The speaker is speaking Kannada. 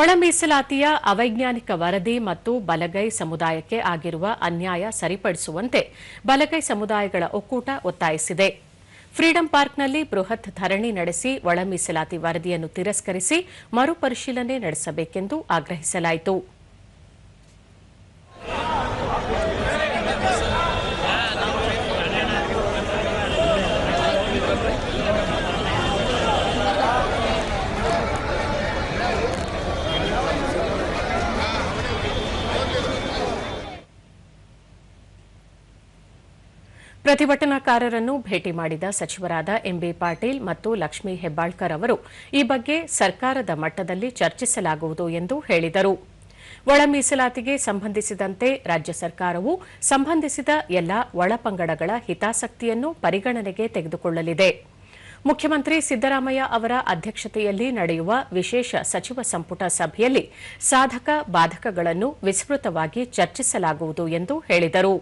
ಒಳ ಮೀಸಲಾತಿಯ ಅವೈಜ್ಞಾನಿಕ ವರದಿ ಮತ್ತು ಬಲಗೈ ಸಮುದಾಯಕ್ಕೆ ಆಗಿರುವ ಅನ್ಯಾಯ ಸರಿಪಡಿಸುವಂತೆ ಬಲಗೈ ಸಮುದಾಯಗಳ ಒಕ್ಕೂಟ ಒತ್ತಾಯಿಸಿದೆ. ಫ್ರೀಡಂ ಪಾರ್ಕ್ನಲ್ಲಿ ಬೃಹತ್ ಧರಣಿ ನಡೆಸಿ ಒಳ ಮೀಸಲಾತಿ ವರದಿಯನ್ನು ತಿರಸ್ಕರಿಸಿ ಮರುಪರಿಶೀಲನೆ ನಡೆಸಬೇಕೆಂದು ಆಗ್ರಹಿಸಲಾಯಿತು. ಪ್ರತಿಭಟನಾಕಾರರನ್ನು ಭೇಟಿ ಮಾಡಿದ ಸಚಿವರಾದ ಎಂಬಿ ಪಾಟೀಲ್ ಮತ್ತು ಲಕ್ಷ್ಮೀ ಹೆಬ್ಬಾಳ್ಕರ್ ಅವರು ಈ ಬಗ್ಗೆ ಸರ್ಕಾರದ ಮಟ್ಟದಲ್ಲಿ ಚರ್ಚಿಸಲಾಗುವುದು ಎಂದು ಹೇಳಿದರು. ಒಳ ಮೀಸಲಾತಿಗೆ ಸಂಬಂಧಿಸಿದಂತೆ ರಾಜ್ಯ ಸರ್ಕಾರವು ಸಂಬಂಧಿಸಿದ ಎಲ್ಲ ಒಳಪಂಗಡಗಳ ಹಿತಾಸಕ್ತಿಯನ್ನು ಪರಿಗಣನೆಗೆ ತೆಗೆದುಕೊಳ್ಳಲಿದೆ. ಮುಖ್ಯಮಂತ್ರಿ ಸಿದ್ದರಾಮಯ್ಯ ಅವರ ಅಧ್ಯಕ್ಷತೆಯಲ್ಲಿ ನಡೆಯುವ ವಿಶೇಷ ಸಚಿವ ಸಂಪುಟ ಸಭೆಯಲ್ಲಿ ಸಾಧಕ ಬಾಧಕಗಳನ್ನು ವಿಸ್ತೃತವಾಗಿ ಚರ್ಚಿಸಲಾಗುವುದು ಎಂದು ಹೇಳಿದರು.